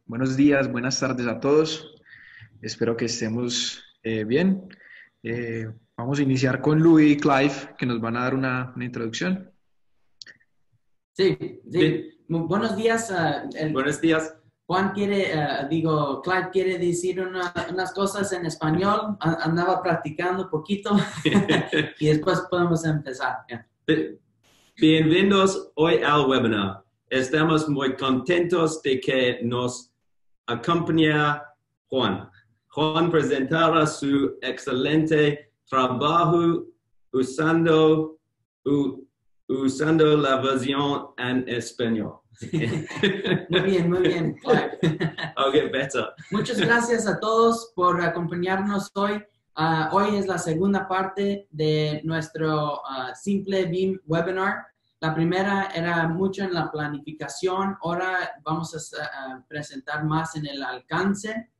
Buenos días, buenas tardes a todos. Espero que estemos bien. Vamos a iniciar con Louis y Clive, que nos van a dar una introducción. Sí, sí. Buenos días. Buenos días. Juan quiere, Clive quiere decir unas cosas en español. Andaba practicando un poquito y después podemos empezar. Yeah. Bienvenidos hoy al webinar. Estamos muy contentos de que nos acompañe Juan. Juan presentará su excelente trabajo usando la versión en español. Muy bien, Clive. Okay, better. Muchas gracias a todos por acompañarnos hoy. Hoy es la segunda parte de nuestro Simple BIM webinar. La primera era mucho en la planificación. Ahora vamos a presentar más en el alcance.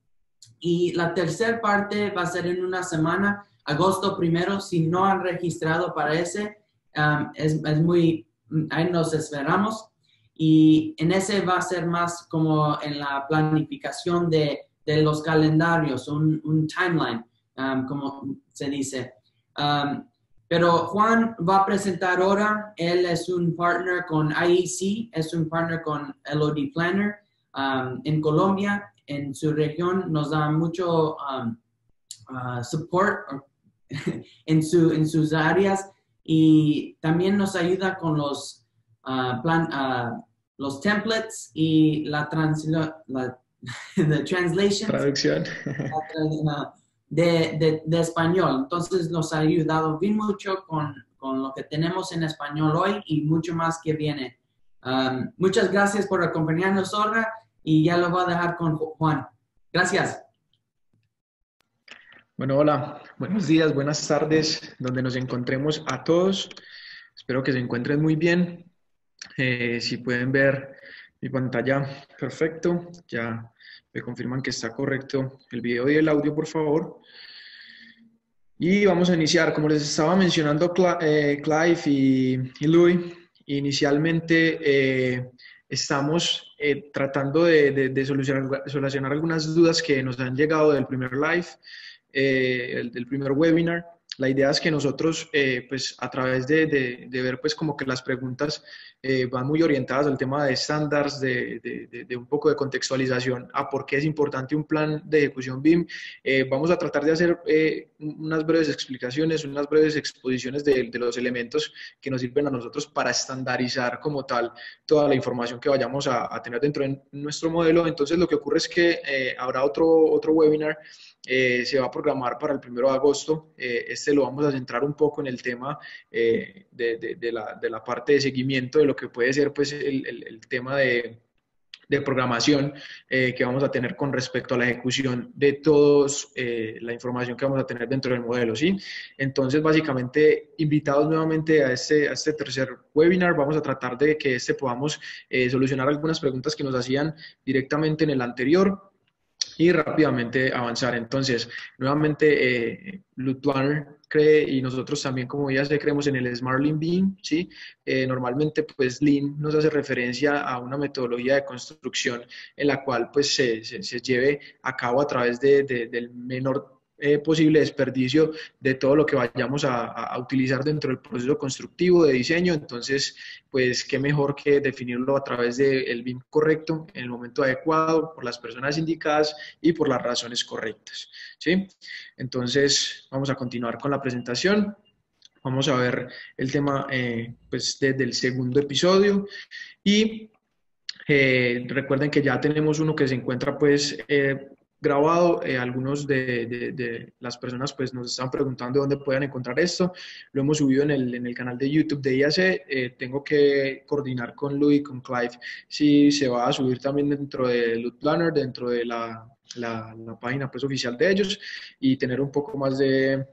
Y la tercera parte va a ser en una semana, agosto 1. Si no han registrado para ese, ahí nos esperamos. Y en ese va a ser más como en la planificación de los calendarios, un timeline, como se dice. Pero Juan va a presentar ahora. Él es un partner con IEC, es un partner con LOD Planner en Colombia. En su región nos da mucho support en sus áreas y también nos ayuda con los templates y la translation Traducción. de español. Entonces nos ha ayudado bien mucho con lo que tenemos en español hoy y mucho más que viene. Muchas gracias por acompañarnos ahora y ya lo voy a dejar con Juan. Gracias. Bueno, hola, buenos días, buenas tardes, donde nos encontremos a todos. Espero que se encuentren muy bien. Si pueden ver mi pantalla, perfecto. Ya me confirman que está correcto el video y el audio, por favor. Y vamos a iniciar. Como les estaba mencionando Clive y Louis, inicialmente estamos tratando de solucionar algunas dudas que nos han llegado del primer live, del primer webinar. La idea es que nosotros, pues a través de ver pues como que las preguntas van muy orientadas al tema de estándares, de un poco de contextualización a por qué es importante un plan de ejecución BIM, vamos a tratar de hacer unas breves explicaciones, unas breves exposiciones de los elementos que nos sirven a nosotros para estandarizar como tal toda la información que vayamos a tener dentro de nuestro modelo. Entonces lo que ocurre es que habrá otro webinar. Se va a programar para el 1 de agosto. Este lo vamos a centrar un poco en el tema de la parte de seguimiento de lo que puede ser pues, el tema de programación que vamos a tener con respecto a la ejecución de todos la información que vamos a tener dentro del modelo, ¿sí? Entonces, básicamente, invitados nuevamente a este tercer webinar, vamos a tratar de que podamos solucionar algunas preguntas que nos hacían directamente en el anterior y rápidamente avanzar. Entonces, nuevamente, Load Planner cree, y nosotros también, como ya sé, creemos en el Smart Lean BIM, ¿sí? Normalmente, pues, Lean nos hace referencia a una metodología de construcción en la cual, pues, se lleve a cabo a través del menor posible desperdicio de todo lo que vayamos a utilizar dentro del proceso constructivo de diseño. Entonces, pues qué mejor que definirlo a través del BIM correcto, en el momento adecuado, por las personas indicadas y por las razones correctas, ¿sí? Entonces, vamos a continuar con la presentación. Vamos a ver el tema pues desde el segundo episodio y recuerden que ya tenemos uno que se encuentra pues grabado. Algunos de las personas pues nos están preguntando dónde pueden encontrar esto. Lo hemos subido en el canal de YouTube de IAC. Tengo que coordinar con Louis y con Clive si se va a subir también dentro de Load Planner, dentro de la página pues oficial de ellos, y tener un poco más de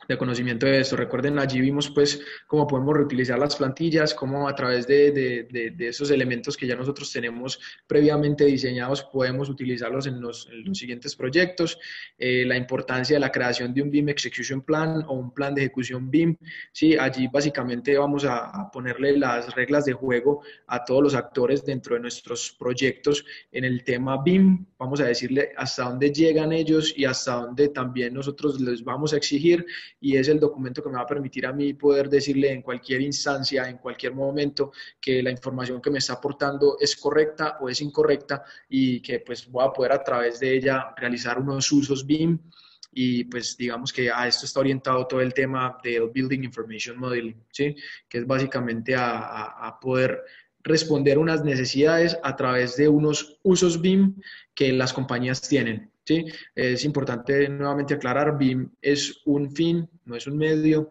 de conocimiento de esto. Recuerden, allí vimos pues cómo podemos reutilizar las plantillas, cómo a través de esos elementos que ya nosotros tenemos previamente diseñados podemos utilizarlos en los siguientes proyectos, la importancia de la creación de un BIM Execution Plan o un plan de ejecución BIM. ¿Sí? Allí básicamente vamos a ponerle las reglas de juego a todos los actores dentro de nuestros proyectos en el tema BIM. Vamos a decirle hasta dónde llegan ellos y hasta dónde también nosotros les vamos a exigir, y es el documento que me va a permitir a mí poder decirle en cualquier instancia, en cualquier momento, que la información que me está aportando es correcta o es incorrecta, y que pues voy a poder a través de ella realizar unos usos BIM. Y pues digamos que a esto está orientado todo el tema del Building Information Modeling, ¿sí? Que es básicamente a poder responder unas necesidades a través de unos usos BIM que las compañías tienen. ¿Sí? Es importante nuevamente aclarar, BIM es un fin, no es un medio,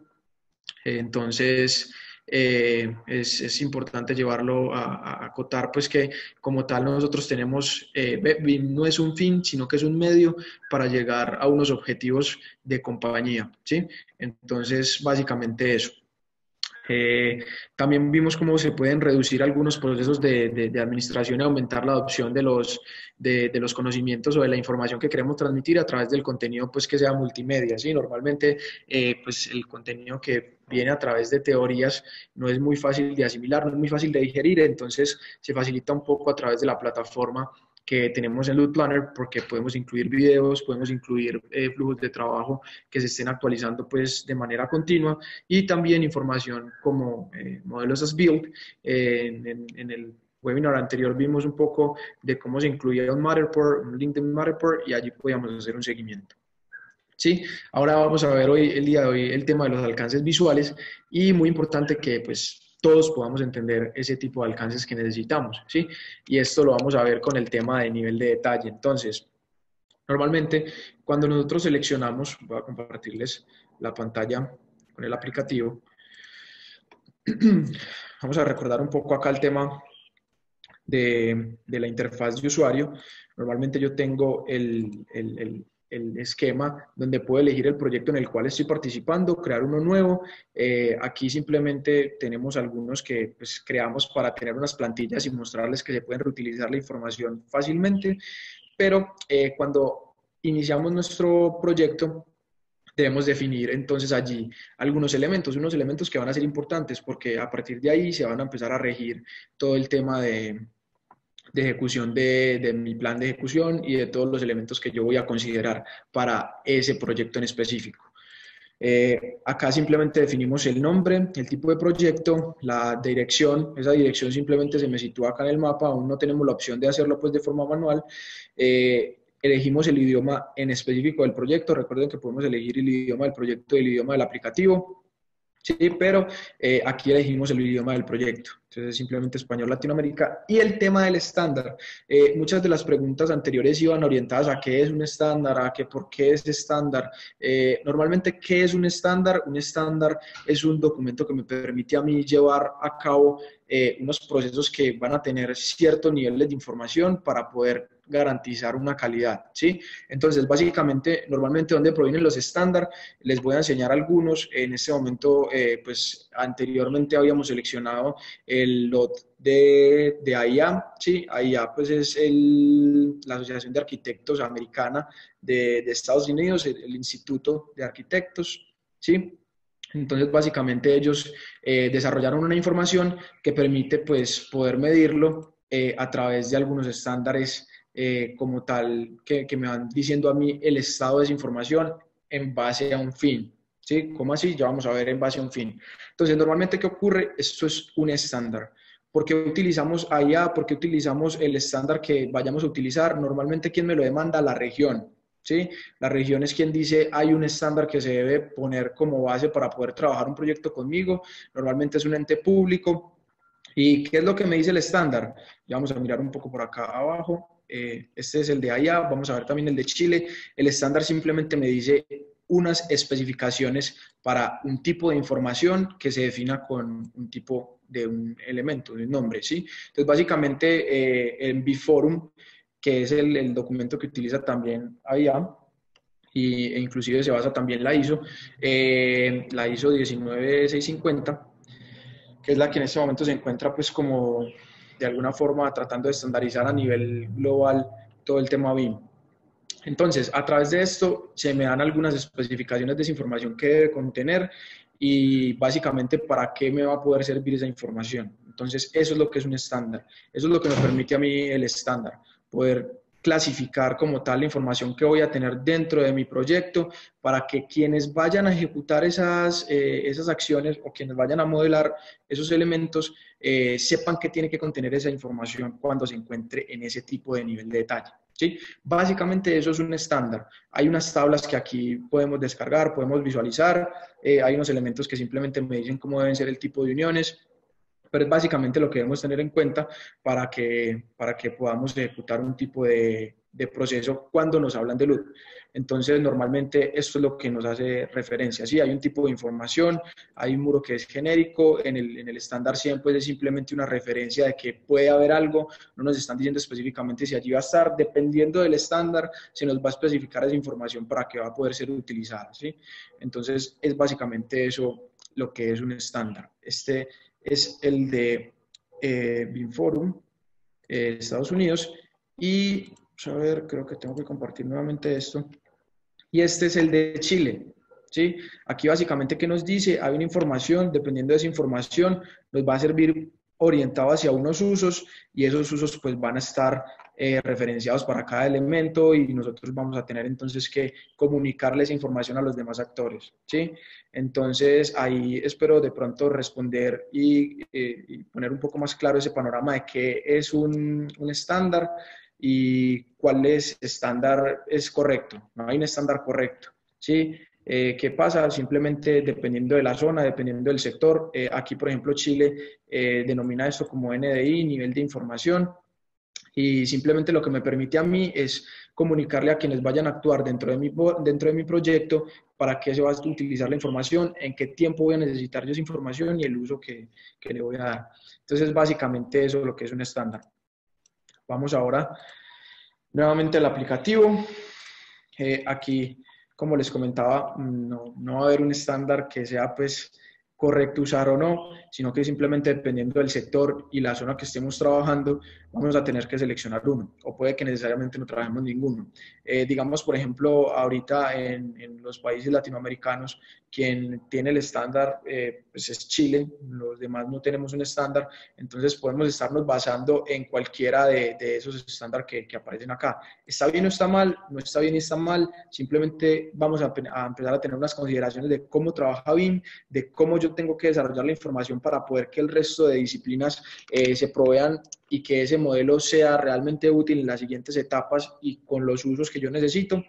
entonces es importante llevarlo a acotar, pues que como tal nosotros tenemos, BIM no es un fin, sino que es un medio para llegar a unos objetivos de compañía, ¿sí? Entonces, básicamente eso. También vimos cómo se pueden reducir algunos procesos de administración y aumentar la adopción de los conocimientos o de la información que queremos transmitir a través del contenido pues, que sea multimedia. ¿Sí? Normalmente pues, el contenido que viene a través de teorías no es muy fácil de asimilar, no es muy fácil de digerir, entonces se facilita un poco a través de la plataforma que tenemos en Loop Planner, porque podemos incluir videos, podemos incluir flujos de trabajo que se estén actualizando pues, de manera continua, y también información como modelos as build. En el webinar anterior vimos un poco de cómo se incluía un Matterport, un link de Matterport, y allí podíamos hacer un seguimiento. ¿Sí? Ahora vamos a ver hoy, el día de hoy, el tema de los alcances visuales, y muy importante que pues todos podamos entender ese tipo de alcances que necesitamos, ¿sí? Y esto lo vamos a ver con el tema de nivel de detalle. Entonces, normalmente cuando nosotros seleccionamos, voy a compartirles la pantalla con el aplicativo, vamos a recordar un poco acá el tema de la interfaz de usuario. Normalmente yo tengo el esquema donde puedo elegir el proyecto en el cual estoy participando, crear uno nuevo. Aquí simplemente tenemos algunos que pues, creamos para tener unas plantillas y mostrarles que se pueden reutilizar la información fácilmente, pero cuando iniciamos nuestro proyecto debemos definir entonces allí algunos elementos, unos elementos que van a ser importantes, porque a partir de ahí se van a empezar a regir todo el tema de ejecución de mi plan de ejecución y de todos los elementos que yo voy a considerar para ese proyecto en específico. Acá simplemente definimos el nombre, el tipo de proyecto, la dirección. Esa dirección simplemente se me sitúa acá en el mapa, aún no tenemos la opción de hacerlo pues de forma manual. Elegimos el idioma en específico del proyecto. Recuerden que podemos elegir el idioma del proyecto y el idioma del aplicativo. Sí, pero aquí elegimos el idioma del proyecto, entonces simplemente español Latinoamérica. Y el tema del estándar, muchas de las preguntas anteriores iban orientadas a qué es un estándar, a qué por qué es estándar. Normalmente, ¿qué es un estándar? Un estándar es un documento que me permite a mí llevar a cabo unos procesos que van a tener ciertos niveles de información para poder garantizar una calidad, ¿sí? Entonces, básicamente, normalmente, ¿dónde provienen los estándares? Les voy a enseñar algunos. En este momento, pues, anteriormente habíamos seleccionado el lot de AIA, ¿sí? AIA, pues, es la Asociación de Arquitectos Americana de Estados Unidos, el Instituto de Arquitectos, ¿sí? Entonces, básicamente, ellos desarrollaron una información que permite, pues, poder medirlo a través de algunos estándares como tal, que me van diciendo a mí el estado de esa información en base a un fin. ¿Sí? ¿Cómo así? Ya vamos a ver en base a un fin. Entonces, normalmente, ¿qué ocurre? Esto es un estándar. ¿Por qué utilizamos AIA? ¿Por qué utilizamos el estándar que vayamos a utilizar? Normalmente, ¿quién me lo demanda? La región. ¿Sí? La región es quien dice, hay un estándar que se debe poner como base para poder trabajar un proyecto conmigo. Normalmente es un ente público. ¿Y qué es lo que me dice el estándar? Ya vamos a mirar un poco por acá abajo. Este es el de allá, vamos a ver también el de Chile. El estándar simplemente me dice unas especificaciones para un tipo de información que se defina con un tipo de un elemento, de un nombre, ¿sí? Entonces, básicamente, en BIForum, que es el documento que utiliza también allá, e inclusive se basa también la ISO 19650, que es la que en este momento se encuentra pues como de alguna forma tratando de estandarizar a nivel global todo el tema BIM. Entonces, a través de esto se me dan algunas especificaciones de esa información que debe contener y básicamente para qué me va a poder servir esa información. Entonces, eso es lo que es un estándar. Eso es lo que me permite a mí el estándar, poder clasificar como tal la información que voy a tener dentro de mi proyecto para que quienes vayan a ejecutar esas acciones o quienes vayan a modelar esos elementos sepan qué tiene que contener esa información cuando se encuentre en ese tipo de nivel de detalle. ¿Sí? Básicamente eso es un estándar. Hay unas tablas que aquí podemos descargar, podemos visualizar, hay unos elementos que simplemente me dicen cómo deben ser el tipo de uniones, pero es básicamente lo que debemos tener en cuenta para que podamos ejecutar un tipo de proceso cuando nos hablan de LUT. Entonces, normalmente esto es lo que nos hace referencia. Sí, hay un tipo de información, hay un muro que es genérico, en el estándar siempre es simplemente una referencia de que puede haber algo, no nos están diciendo específicamente si allí va a estar, dependiendo del estándar, se nos va a especificar esa información para que va a poder ser utilizada. ¿Sí? Entonces, es básicamente eso lo que es un estándar. Este es el de BIM Forum, Estados Unidos, y vamos a ver, creo que tengo que compartir nuevamente esto, y este es el de Chile, ¿sí? Aquí básicamente, ¿qué nos dice? Hay una información, dependiendo de esa información, nos va a servir orientado hacia unos usos, y esos usos pues van a estar referenciados para cada elemento, y nosotros vamos a tener entonces que comunicarles información a los demás actores, ¿sí? Entonces ahí espero de pronto responder y poner un poco más claro ese panorama de qué es un estándar y cuál estándar es correcto. No hay un estándar correcto, ¿sí? ¿Qué pasa? Simplemente dependiendo de la zona, dependiendo del sector. Aquí, por ejemplo, Chile denomina esto como NDI, nivel de información, y simplemente lo que me permite a mí es comunicarle a quienes vayan a actuar dentro de mi proyecto para qué se va a utilizar la información, en qué tiempo voy a necesitar yo esa información y el uso que le voy a dar. Entonces, básicamente eso es lo que es un estándar. Vamos ahora nuevamente al aplicativo. Aquí, como les comentaba, no va a haber un estándar que sea pues correcto usar o no, sino que simplemente dependiendo del sector y la zona que estemos trabajando, vamos a tener que seleccionar uno, o puede que necesariamente no trabajemos ninguno. Digamos, por ejemplo, ahorita en los países latinoamericanos, quien tiene el estándar pues es Chile, los demás no tenemos un estándar, entonces podemos estarnos basando en cualquiera de esos estándares que aparecen acá. ¿Está bien o está mal? No está bien y está mal, simplemente vamos a empezar a tener unas consideraciones de cómo trabaja BIM, de cómo yo tengo que desarrollar la información para poder que el resto de disciplinas se provean y que ese modelo sea realmente útil en las siguientes etapas y con los usos que yo necesito,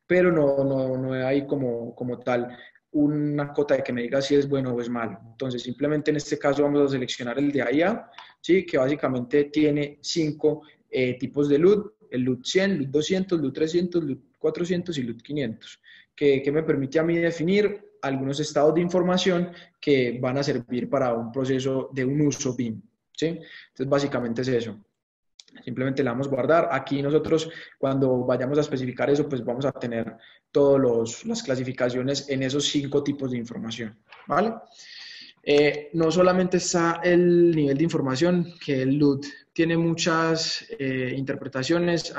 pero no hay como tal una cota de que me diga si es bueno o es malo. Entonces, simplemente en este caso vamos a seleccionar el de AIA, ¿sí? Que básicamente tiene 5 tipos de LUT, el LUT 100, LUT 200, LUT 300, LUT 400 y LUT 500, que me permite a mí definir algunos estados de información que van a servir para un proceso de un uso BIM, ¿sí? Entonces, básicamente es eso. Simplemente le damos guardar. Aquí nosotros, cuando vayamos a especificar eso, pues vamos a tener todas las clasificaciones en esos 5 tipos de información, ¿vale? No solamente está el nivel de información, que el LUT tiene muchas interpretaciones,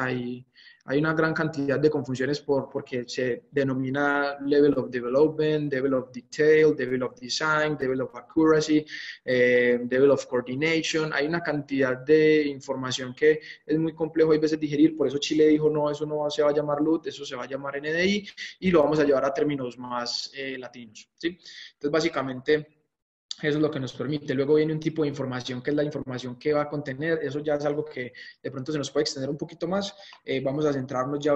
hay una gran cantidad de confusiones porque se denomina level of development, level of detail, level of design, level of accuracy, level of coordination. Hay una cantidad de información que es muy complejo a veces digerir, por eso Chile dijo, no, eso no se va a llamar LUT, eso se va a llamar NDI y lo vamos a llevar a términos más latinos, ¿sí? Entonces, básicamente, eso es lo que nos permite. Luego viene un tipo de información que es la información que va a contener. Eso ya es algo que de pronto se nos puede extender un poquito más. Vamos a centrarnos ya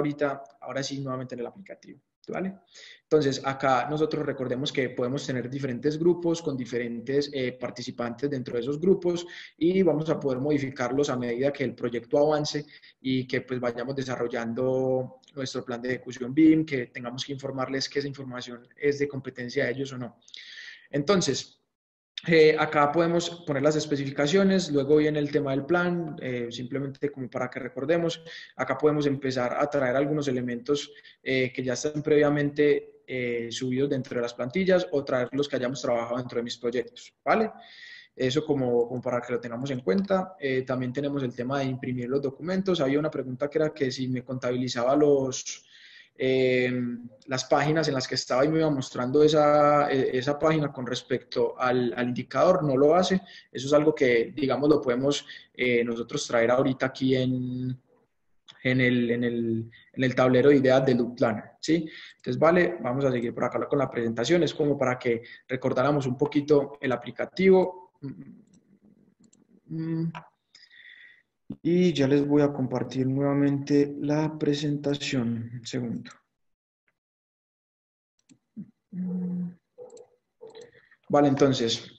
ahora sí, nuevamente en el aplicativo, ¿vale? Entonces, acá nosotros recordemos que podemos tener diferentes grupos con diferentes participantes dentro de esos grupos y vamos a poder modificarlos a medida que el proyecto avance y que pues vayamos desarrollando nuestro plan de ejecución BIM, que tengamos que informarles que esa información es de competencia de ellos o no. Entonces, Acá podemos poner las especificaciones, luego viene el tema del plan, simplemente como para que recordemos. Acá podemos empezar a traer algunos elementos que ya están previamente subidos dentro de las plantillas o traer los que hayamos trabajado dentro de mis proyectos, ¿vale? Eso como para que lo tengamos en cuenta. También tenemos el tema de imprimir los documentos. Había una pregunta que era que si me contabilizaba las páginas en las que estaba y me iba mostrando esa página con respecto al indicador. No lo hace. Eso es algo que, digamos, lo podemos nosotros traer ahorita aquí en el tablero de ideas de Loop Planner, ¿sí? Entonces, vale, vamos a seguir por acá con la presentación. Es como para que recordáramos un poquito el aplicativo. Y ya les voy a compartir nuevamente la presentación. Un segundo. Vale, entonces,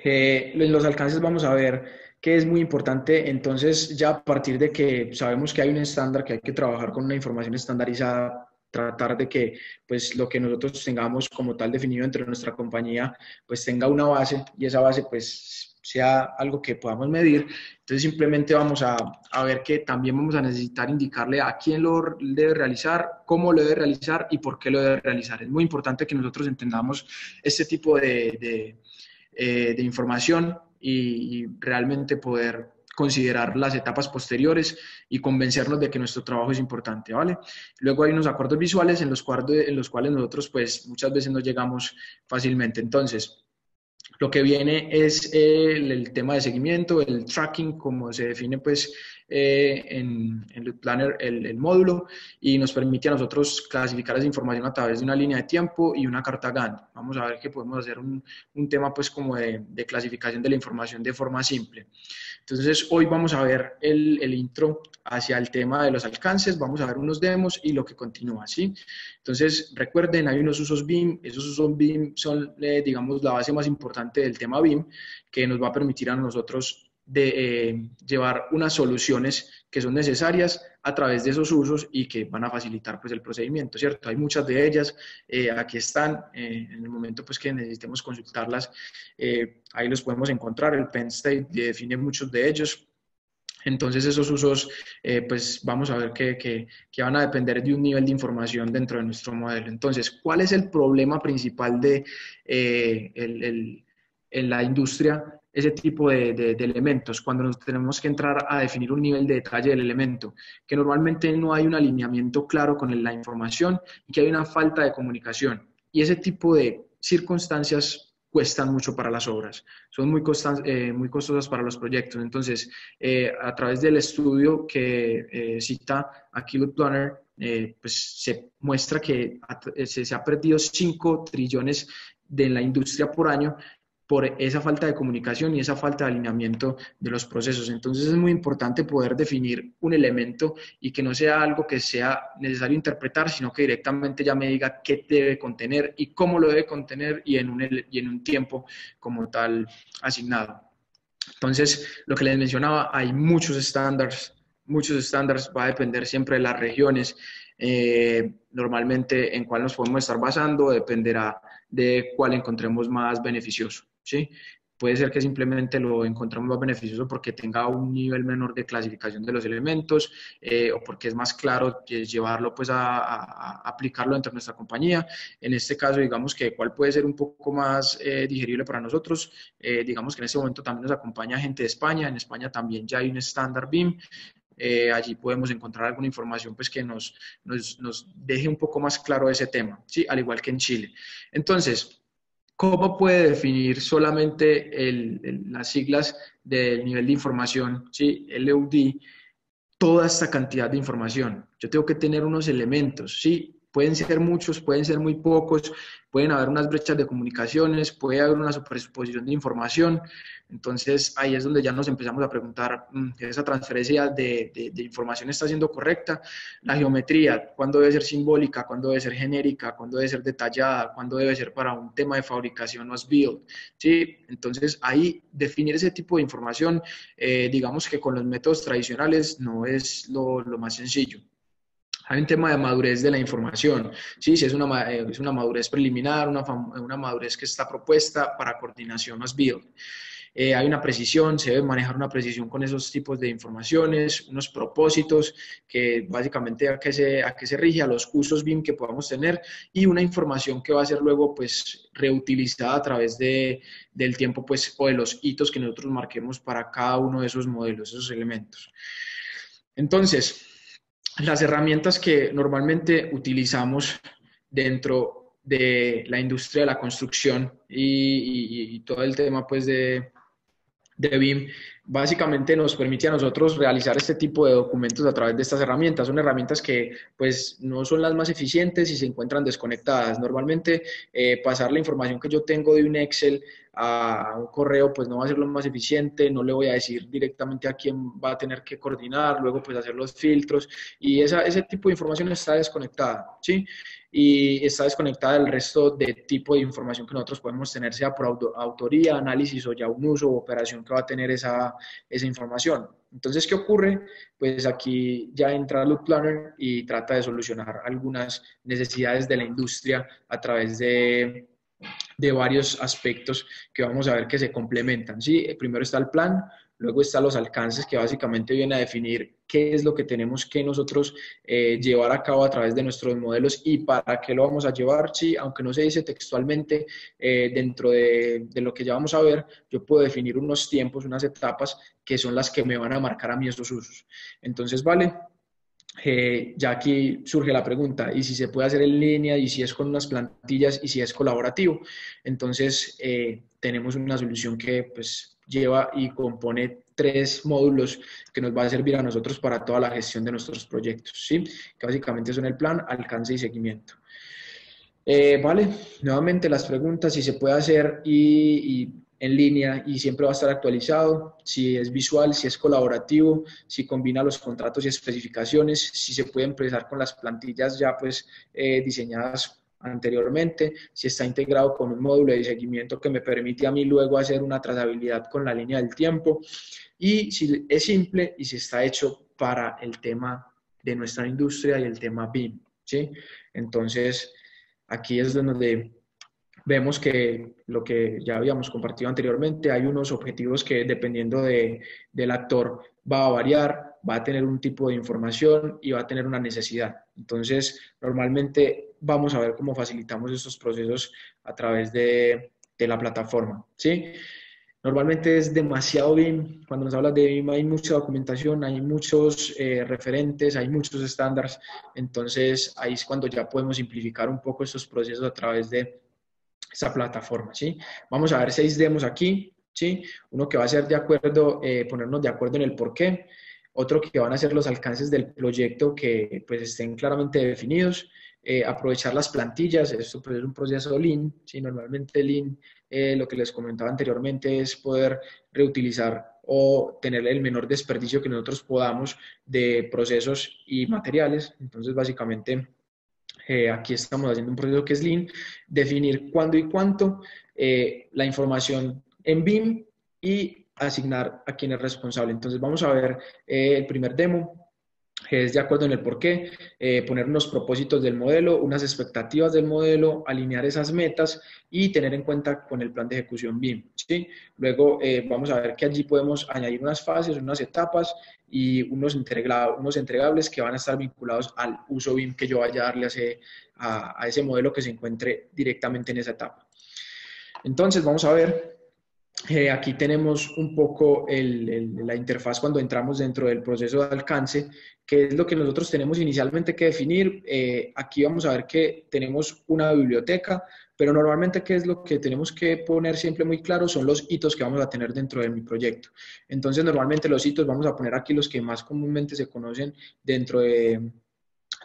en los alcances vamos a ver que es muy importante. Entonces, ya a partir de que sabemos que hay un estándar, que hay que trabajar con una información estandarizada, tratar de que pues lo que nosotros tengamos como tal definido entre nuestra compañía pues tenga una base y esa base pues sea algo que podamos medir. Entonces simplemente vamos a ver que también vamos a necesitar indicarle a quién lo debe realizar, cómo lo debe realizar y por qué lo debe realizar. Es muy importante que nosotros entendamos este tipo de información y realmente poder considerar las etapas posteriores y convencernos de que nuestro trabajo es importante, ¿vale? Luego hay unos acuerdos visuales en los cuales nosotros pues muchas veces no llegamos fácilmente. Entonces, lo que viene es el tema de seguimiento, el tracking, como se define pues en Loop Planner el módulo, y nos permite a nosotros clasificar esa información a través de una línea de tiempo y una carta Gantt. Vamos a ver que podemos hacer un tema pues como de clasificación de la información de forma simple. Entonces hoy vamos a ver el intro hacia el tema de los alcances, vamos a ver unos demos y lo que continúa, ¿sí? Entonces recuerden, hay unos usos BIM, esos usos BIM son digamos la base más importante del tema BIM, que nos va a permitir a nosotros llevar unas soluciones que son necesarias a través de esos usos y que van a facilitar pues el procedimiento, ¿cierto? Hay muchas de ellas, aquí están, en el momento pues que necesitemos consultarlas, ahí los podemos encontrar. El Penn State define muchos de ellos. Entonces esos usos, pues vamos a ver que van a depender de un nivel de información dentro de nuestro modelo. Entonces, ¿cuál es el problema principal en la industria? Ese tipo de elementos, cuando nos tenemos que entrar a definir un nivel de detalle del elemento, que normalmente no hay un alineamiento claro con la información y que hay una falta de comunicación. Y ese tipo de circunstancias cuestan mucho para las obras, son muy costosas para los proyectos. Entonces, a través del estudio que cita aquí Loop Planner, pues se muestra que se ha perdido 5 trillones de la industria por año por esa falta de comunicación y esa falta de alineamiento de los procesos. Entonces es muy importante poder definir un elemento y que no sea algo que sea necesario interpretar, sino que directamente ya me diga qué debe contener y cómo lo debe contener y en un tiempo como tal asignado. Entonces, lo que les mencionaba, hay muchos estándares, va a depender siempre de las regiones. Normalmente en cuál nos podemos estar basando dependerá de cuál encontremos más beneficioso, ¿sí? Puede ser que simplemente lo encontremos más beneficioso porque tenga un nivel menor de clasificación de los elementos, o porque es más claro llevarlo pues a aplicarlo dentro de nuestra compañía. En este caso, digamos que cuál puede ser un poco más digerible para nosotros. Digamos que en este momento también nos acompaña gente de España. En España también ya hay un estándar BIM. Allí podemos encontrar alguna información pues, que nos deje un poco más claro ese tema, ¿sí? Al igual que en Chile. Entonces, ¿cómo puede definir solamente las siglas del nivel de información, ¿sí? LUD, toda esta cantidad de información? Yo tengo que tener unos elementos, ¿sí? Pueden ser muchos, pueden ser muy pocos, pueden haber unas brechas de comunicaciones, puede haber una superexposición de información. Entonces, ahí es donde ya nos empezamos a preguntar, ¿esa transferencia de información está siendo correcta? La geometría, ¿cuándo debe ser simbólica? ¿Cuándo debe ser genérica? ¿Cuándo debe ser detallada? ¿Cuándo debe ser para un tema de fabricación o as-built? ¿Sí? Entonces, ahí definir ese tipo de información, digamos que con los métodos tradicionales no es lo más sencillo. Hay un tema de madurez de la información, ¿sí? Si es una madurez preliminar, una madurez que está propuesta para coordinación más build. Hay una precisión, se debe manejar una precisión con esos tipos de informaciones, unos propósitos que básicamente a qué se rige, a los usos BIM que podamos tener y una información que va a ser luego pues reutilizada a través del tiempo pues o de los hitos que nosotros marquemos para cada uno de esos modelos, esos elementos. Entonces, las herramientas que normalmente utilizamos dentro de la industria de la construcción y todo el tema pues de BIM, básicamente nos permite a nosotros realizar este tipo de documentos a través de estas herramientas. Son herramientas que pues no son las más eficientes y se encuentran desconectadas. Normalmente pasar la información que yo tengo de un Excel a un correo pues no va a ser lo más eficiente, no le voy a decir directamente a quién va a tener que coordinar, luego pues hacer los filtros y ese tipo de información está desconectada, ¿sí? Y está desconectada del resto de tipo de información que nosotros podemos tener, sea por autoría, análisis o ya un uso o operación que va a tener esa información. Entonces, ¿qué ocurre? Pues aquí ya entra Loop Planner y trata de solucionar algunas necesidades de la industria a través de varios aspectos que vamos a ver que se complementan. ¿Sí? Primero está el plan, luego están los alcances, que básicamente viene a definir qué es lo que tenemos que nosotros llevar a cabo a través de nuestros modelos y para qué lo vamos a llevar. Sí, aunque no se dice textualmente dentro de lo que ya vamos a ver, yo puedo definir unos tiempos, unas etapas que son las que me van a marcar a mí esos usos. Entonces, vale. Ya aquí surge la pregunta, ¿y si se puede hacer en línea? ¿Y si es con unas plantillas? ¿Y si es colaborativo? Entonces, tenemos una solución que pues, lleva y compone 3 módulos que nos va a servir a nosotros para toda la gestión de nuestros proyectos, ¿sí? Que básicamente son el plan, alcance y seguimiento. Vale, nuevamente las preguntas, si se puede hacer y en línea y siempre va a estar actualizado, si es visual, si es colaborativo, si combina los contratos y especificaciones, si se puede empezar con las plantillas ya pues diseñadas anteriormente, si está integrado con un módulo de seguimiento que me permite a mí luego hacer una trazabilidad con la línea del tiempo y si es simple y si está hecho para el tema de nuestra industria y el tema BIM, ¿sí? Entonces, aquí es donde vemos que lo que ya habíamos compartido anteriormente, hay unos objetivos que dependiendo del actor va a variar, va a tener un tipo de información y va a tener una necesidad. Entonces, normalmente vamos a ver cómo facilitamos estos procesos a través de la plataforma, ¿sí? Normalmente es demasiado BIM, cuando nos hablas de BIM hay mucha documentación, hay muchos referentes, hay muchos estándares, entonces ahí es cuando ya podemos simplificar un poco estos procesos a través de esta plataforma, ¿sí? Vamos a ver 6 demos aquí, ¿sí? Uno que va a ser de acuerdo, ponernos de acuerdo en el por qué, otro que van a ser los alcances del proyecto que pues estén claramente definidos, aprovechar las plantillas, esto pues, es un proceso Lean, ¿sí? Normalmente Lean, lo que les comentaba anteriormente es poder reutilizar o tener el menor desperdicio que nosotros podamos de procesos y materiales, entonces básicamente aquí estamos haciendo un proceso que es Lean, definir cuándo y cuánto, la información en BIM y asignar a quién es responsable. Entonces vamos a ver el primer demo, que es de acuerdo en el porqué, poner unos propósitos del modelo, unas expectativas del modelo, alinear esas metas y tener en cuenta con el plan de ejecución BIM, ¿sí? Luego vamos a ver que allí podemos añadir unas fases, unas etapas y unos entregables que van a estar vinculados al uso BIM que yo vaya a darle a ese modelo que se encuentre directamente en esa etapa. Entonces vamos a ver. Aquí tenemos un poco la interfaz cuando entramos dentro del proceso de alcance, que es lo que nosotros tenemos inicialmente que definir. Aquí vamos a ver que tenemos una biblioteca, pero normalmente qué es lo que tenemos que poner siempre muy claro son los hitos que vamos a tener dentro de mi proyecto. Entonces normalmente los hitos vamos a poner aquí los que más comúnmente se conocen dentro de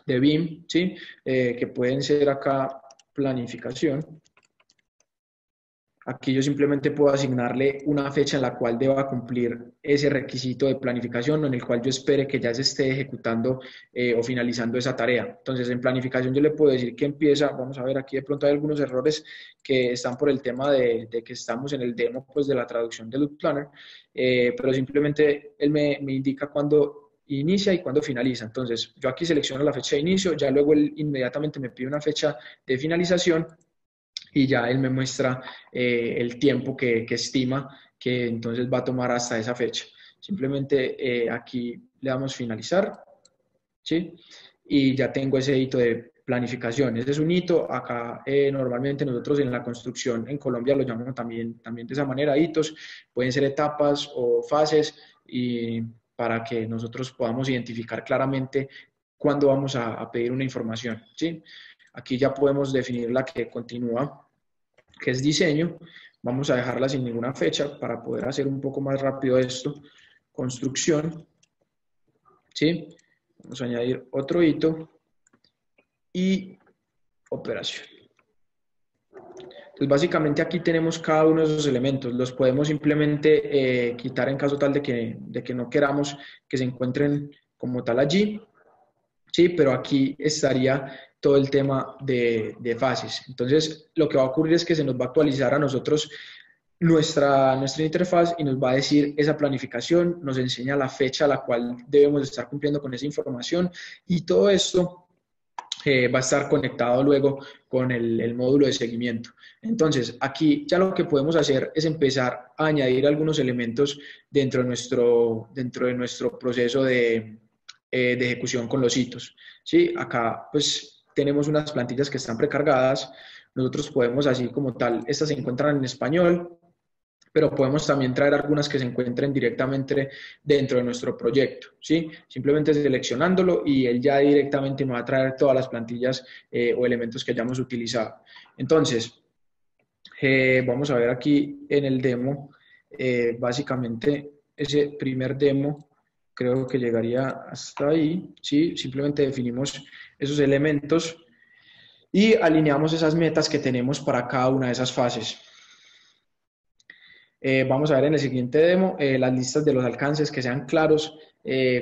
BIM, ¿sí? Que pueden ser acá planificación. Aquí yo simplemente puedo asignarle una fecha en la cual deba cumplir ese requisito de planificación o en el cual yo espere que ya se esté ejecutando o finalizando esa tarea. Entonces, en planificación yo le puedo decir que empieza, vamos a ver aquí de pronto hay algunos errores que están por el tema de que estamos en el demo pues, de la traducción de Loop Planner, pero simplemente él me indica cuándo inicia y cuándo finaliza. Entonces, yo aquí selecciono la fecha de inicio, ya luego él inmediatamente me pide una fecha de finalización y ya él me muestra el tiempo que estima que entonces va a tomar hasta esa fecha. Simplemente aquí le damos finalizar, ¿sí? Y ya tengo ese hito de planificación. Ese es un hito. Acá normalmente nosotros en la construcción en Colombia lo llamamos también de esa manera, hitos. Pueden ser etapas o fases y para que nosotros podamos identificar claramente cuándo vamos a pedir una información, ¿sí? Aquí ya podemos definir la que continúa, que es diseño. Vamos a dejarla sin ninguna fecha para poder hacer un poco más rápido esto. Construcción, ¿sí? Vamos a añadir otro hito y operación. Entonces, básicamente aquí tenemos cada uno de esos elementos. Los podemos simplemente quitar en caso tal de que no queramos que se encuentren como tal allí, ¿sí? Pero aquí estaría todo el tema de fases. Entonces, lo que va a ocurrir es que se nos va a actualizar a nosotros nuestra interfaz y nos va a decir esa planificación, nos enseña la fecha a la cual debemos estar cumpliendo con esa información y todo esto va a estar conectado luego con el módulo de seguimiento. Entonces, aquí ya lo que podemos hacer es empezar a añadir algunos elementos dentro de nuestro proceso de ejecución con los hitos, ¿sí? Acá, pues, tenemos unas plantillas que están precargadas. Nosotros podemos, así como tal, estas se encuentran en español, pero podemos también traer algunas que se encuentren directamente dentro de nuestro proyecto, ¿sí? Simplemente seleccionándolo y él ya directamente me va a traer todas las plantillas o elementos que hayamos utilizado. Entonces, vamos a ver aquí en el demo, básicamente ese primer demo creo que llegaría hasta ahí, ¿sí? Simplemente definimos esos elementos y alineamos esas metas que tenemos para cada una de esas fases. Vamos a ver en el siguiente demo las listas de los alcances que sean claros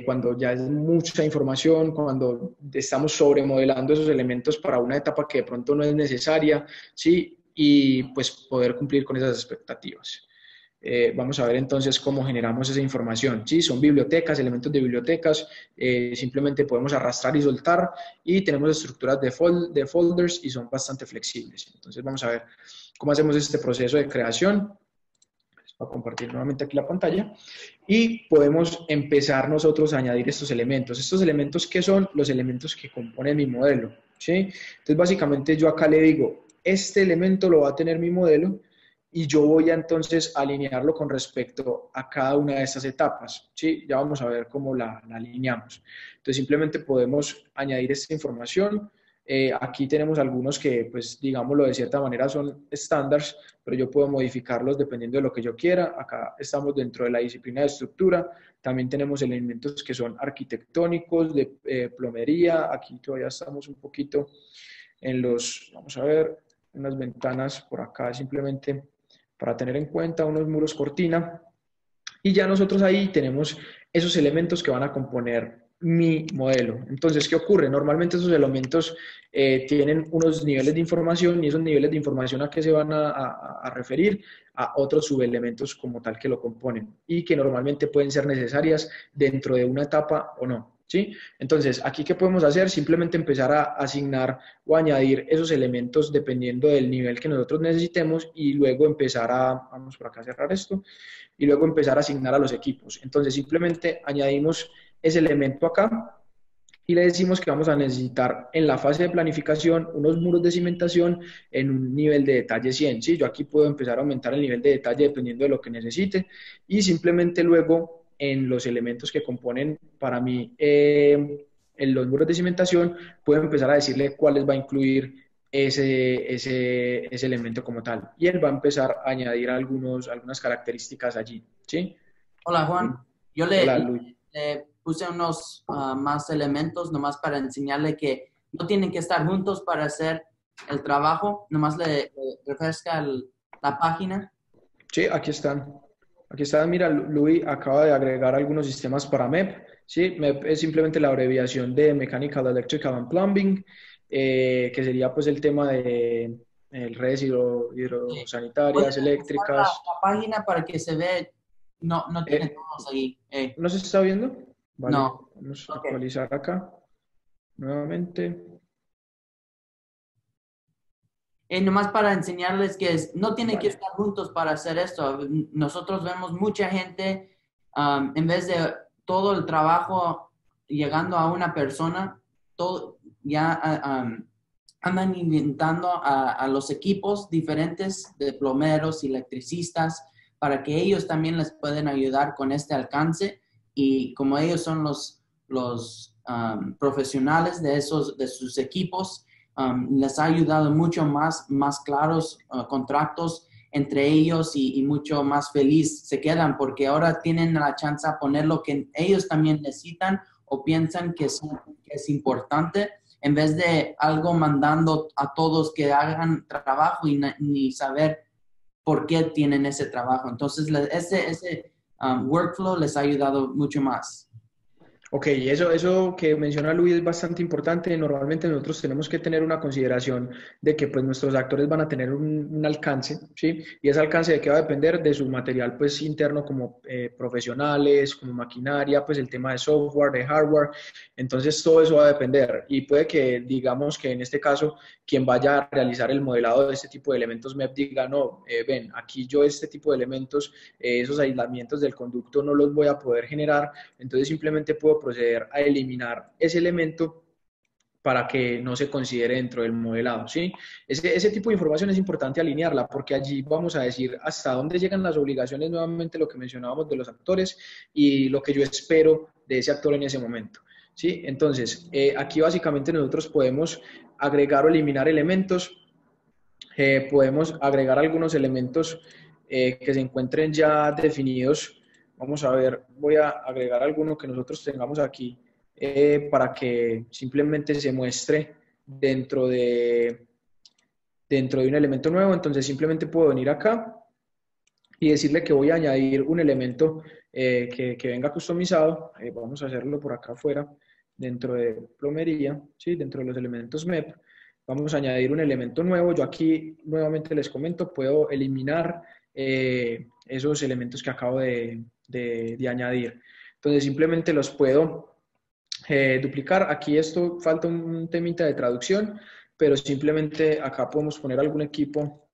cuando ya es mucha información, cuando estamos sobremodelando esos elementos para una etapa que de pronto no es necesaria, ¿sí? Y pues poder cumplir con esas expectativas. Vamos a ver entonces cómo generamos esa información, ¿sí? Son bibliotecas, elementos de bibliotecas, simplemente podemos arrastrar y soltar y tenemos estructuras de folders y son bastante flexibles. Entonces vamos a ver cómo hacemos este proceso de creación. Voy a compartir nuevamente aquí la pantalla y podemos empezar nosotros a añadir estos elementos. ¿Estos elementos qué son? Los elementos que componen mi modelo, ¿sí? Entonces, básicamente yo acá le digo, este elemento lo va a tener mi modelo y yo voy a entonces alinearlo con respecto a cada una de estas etapas, ¿sí? Ya vamos a ver cómo la alineamos. Entonces, simplemente podemos añadir esta información. Aquí tenemos algunos que, pues, digámoslo de cierta manera, son estándares, pero yo puedo modificarlos dependiendo de lo que yo quiera. Acá estamos dentro de la disciplina de estructura. También tenemos elementos que son arquitectónicos, de plomería. Aquí todavía estamos un poquito en los, vamos a ver, unas ventanas por acá, simplemente para tener en cuenta unos muros cortina. Y ya nosotros ahí tenemos esos elementos que van a componer mi modelo. Entonces, ¿qué ocurre? Normalmente esos elementos tienen unos niveles de información y esos niveles de información a qué se van a referir a otros subelementos como tal que lo componen y que normalmente pueden ser necesarias dentro de una etapa o no, ¿sí? Entonces, aquí ¿qué podemos hacer? Simplemente empezar a asignar o añadir esos elementos dependiendo del nivel que nosotros necesitemos y luego empezar vamos por acá a cerrar esto, y luego empezar a asignar a los equipos. Entonces, simplemente añadimos ese elemento acá y le decimos que vamos a necesitar en la fase de planificación unos muros de cimentación en un nivel de detalle 100, ¿sí? Yo aquí puedo empezar a aumentar el nivel de detalle dependiendo de lo que necesite y simplemente luego en los elementos que componen para mí en los muros de cimentación puedo empezar a decirle cuáles va a incluir ese elemento como tal y él va a empezar a añadir algunas características allí, ¿sí? Hola Juan, yo Hola, Luis. le puse unos más elementos nomás para enseñarle que no tienen que estar juntos para hacer el trabajo, nomás le refresca la página. Sí, aquí están. Aquí están, mira, Luis acaba de agregar algunos sistemas para MEP. Sí, MEP es simplemente la abreviación de Mechanical, Electrical and Plumbing, que sería pues el tema de redes hidrosanitarias, eléctricas. La página para que se ve, no tiene todos ahí. ¿No se está viendo? ¿vale? No. Vamos a Ok. actualizar acá nuevamente. Nomás para enseñarles que no tienen que Vale. estar juntos para hacer esto. Nosotros vemos mucha gente, en vez de todo el trabajo llegando a una persona, todo, ya andan inventando a los equipos diferentes de plomeros y electricistas para que ellos también les pueden ayudar con este alcance. Y como ellos son los profesionales de sus equipos, les ha ayudado mucho más claros contratos entre ellos y mucho más feliz se quedan porque ahora tienen la chance de poner lo que ellos también necesitan o piensan que es importante en vez de algo mandando a todos que hagan trabajo y ni saber por qué tienen ese trabajo. Entonces, ese workflow les ha ayudado mucho más. Ok, eso que menciona Luis es bastante importante. Normalmente nosotros tenemos que tener una consideración de que pues, nuestros actores van a tener un alcance, ¿sí? Y ese alcance de qué va a depender de su material pues, interno como profesionales, como maquinaria, pues el tema de software, de hardware. Entonces todo eso va a depender. Y puede que digamos que en este caso quien vaya a realizar el modelado de este tipo de elementos MEP diga, no, ven, aquí yo este tipo de elementos, esos aislamientos del conducto no los voy a poder generar, entonces simplemente puedo proceder a eliminar ese elemento para que no se considere dentro del modelado, ¿sí? Ese tipo de información es importante alinearla porque allí vamos a decir hasta dónde llegan las obligaciones, nuevamente lo que mencionábamos de los actores y lo que yo espero de ese actor en ese momento, ¿sí? Entonces, aquí básicamente nosotros podemos agregar o eliminar elementos, podemos agregar algunos elementos que se encuentren ya definidos. Vamos a ver, voy a agregar alguno que nosotros tengamos aquí para que simplemente se muestre dentro de un elemento nuevo. Entonces simplemente puedo venir acá y decirle que voy a añadir un elemento que venga customizado. Vamos a hacerlo por acá afuera, dentro de plomería, ¿sí? Dentro de los elementos MEP. Vamos a añadir un elemento nuevo. Yo aquí nuevamente les comento, puedo eliminar esos elementos que acabo de añadir. Entonces simplemente los puedo duplicar. Aquí esto falta un temita de traducción, pero simplemente acá podemos poner algún equipo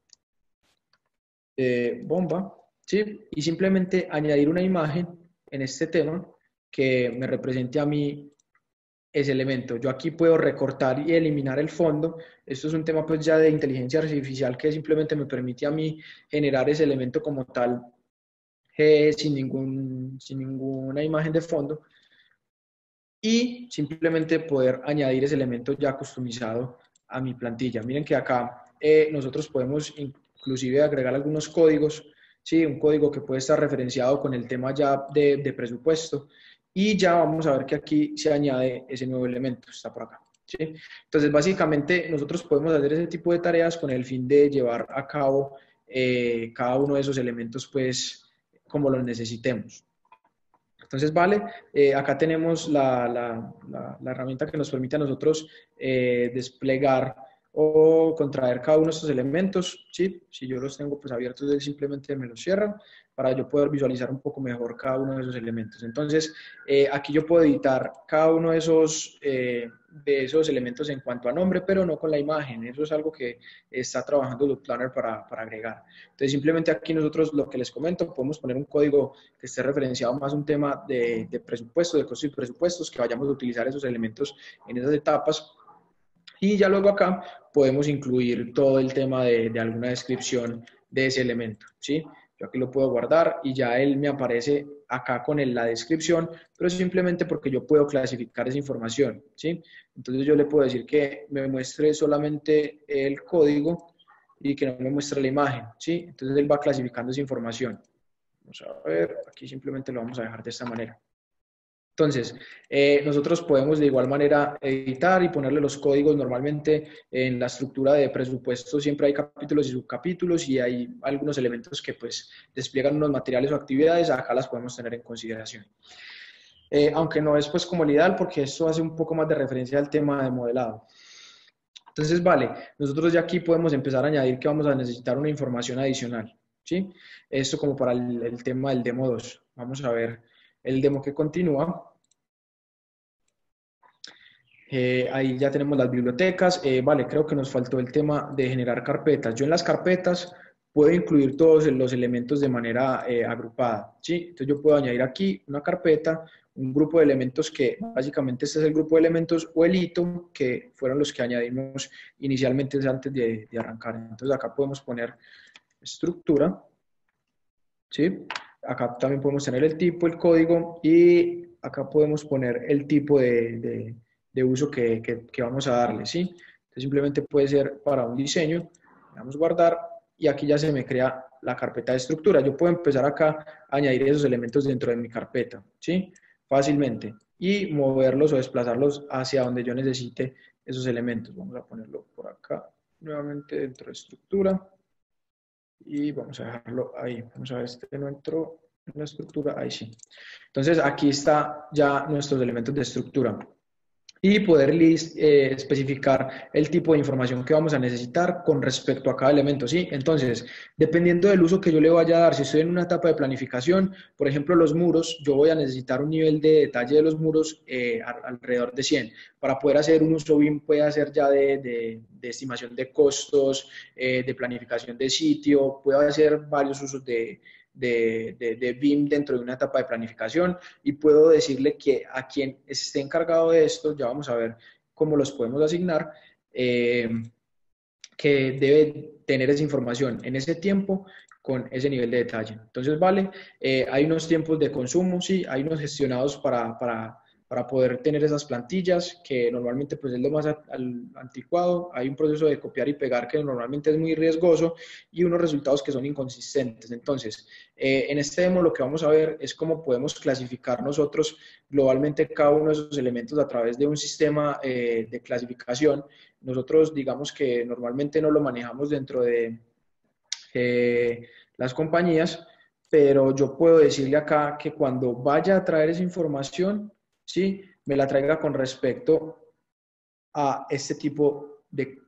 bomba, ¿sí? Y simplemente añadir una imagen en este tema que me represente a mí ese elemento. Yo aquí puedo recortar y eliminar el fondo. Esto es un tema pues ya de inteligencia artificial que simplemente me permite a mí generar ese elemento como tal sin ninguna imagen de fondo y simplemente poder añadir ese elemento ya customizado a mi plantilla. Miren que acá nosotros podemos inclusive agregar algunos códigos, ¿sí? Un código que puede estar referenciado con el tema ya de presupuesto y ya vamos a ver que aquí se añade ese nuevo elemento, está por acá, ¿sí? Entonces básicamente nosotros podemos hacer ese tipo de tareas con el fin de llevar a cabo cada uno de esos elementos pues como los necesitemos. Entonces, vale, acá tenemos la herramienta que nos permite a nosotros desplegar o contraer cada uno de estos elementos, ¿sí? Si yo los tengo pues abiertos, él simplemente me los cierra para yo poder visualizar un poco mejor cada uno de esos elementos. Entonces, aquí yo puedo editar cada uno de esos elementos en cuanto a nombre, pero no con la imagen. Eso es algo que está trabajando Loop Planner para agregar. Entonces, simplemente aquí nosotros lo que les comento, podemos poner un código que esté referenciado más a un tema de presupuesto, de costos y presupuestos, que vayamos a utilizar esos elementos en esas etapas. Y ya luego acá podemos incluir todo el tema de alguna descripción de ese elemento, ¿sí? Yo aquí lo puedo guardar y ya él me aparece acá con la descripción, pero simplemente porque yo puedo clasificar esa información, ¿sí? Entonces yo le puedo decir que me muestre solamente el código y que no me muestre la imagen, ¿sí? Entonces él va clasificando esa información. Vamos a ver, aquí simplemente lo vamos a dejar de esta manera. Entonces, nosotros podemos de igual manera editar y ponerle los códigos. Normalmente en la estructura de presupuesto siempre hay capítulos y subcapítulos y hay algunos elementos que pues despliegan unos materiales o actividades, acá las podemos tener en consideración. Aunque no es pues como el ideal porque esto hace un poco más de referencia al tema de modelado. Entonces, vale, nosotros ya aquí podemos empezar a añadir que vamos a necesitar una información adicional, ¿sí? Esto como para el tema del demo 2. Vamos a ver el demo que continúa. Ahí ya tenemos las bibliotecas. Vale, creo que nos faltó el tema de generar carpetas. Yo en las carpetas puedo incluir todos los elementos de manera agrupada, ¿sí? Entonces yo puedo añadir aquí una carpeta, un grupo de elementos que básicamente este es el grupo de elementos o el hito que fueron los que añadimos inicialmente antes de arrancar. Entonces acá podemos poner estructura, ¿sí? Acá también podemos tener el tipo, el código y acá podemos poner el tipo de uso que vamos a darle, ¿sí? Entonces simplemente puede ser para un diseño, le damos guardar y aquí ya se me crea la carpeta de estructura. Yo puedo empezar acá a añadir esos elementos dentro de mi carpeta, ¿sí? Fácilmente y moverlos o desplazarlos hacia donde yo necesite esos elementos. Vamos a ponerlo por acá nuevamente dentro de estructura y vamos a dejarlo ahí. Vamos a ver, este no entró en la estructura, ahí sí. Entonces aquí está ya nuestros elementos de estructura y poder especificar el tipo de información que vamos a necesitar con respecto a cada elemento, ¿sí? Entonces, dependiendo del uso que yo le vaya a dar, si estoy en una etapa de planificación, por ejemplo, los muros, yo voy a necesitar un nivel de detalle de los muros alrededor de 100. Para poder hacer un uso BIM, puede hacer ya de estimación de costos, de planificación de sitio, puede hacer varios usos de BIM dentro de una etapa de planificación y puedo decirle que a quien esté encargado de esto, ya vamos a ver cómo los podemos asignar, que debe tener esa información en ese tiempo con ese nivel de detalle. Entonces, vale, hay unos tiempos de consumo, sí, hay unos gestionados para poder tener esas plantillas, que normalmente pues es lo más anticuado. Hay un proceso de copiar y pegar que normalmente es muy riesgoso y unos resultados que son inconsistentes. Entonces, en este demo lo que vamos a ver es cómo podemos clasificar nosotros globalmente cada uno de esos elementos a través de un sistema de clasificación. Nosotros digamos que normalmente no lo manejamos dentro de las compañías, pero yo puedo decirle acá que cuando vaya a traer esa información, ¿sí? Me la traiga con respecto a este tipo de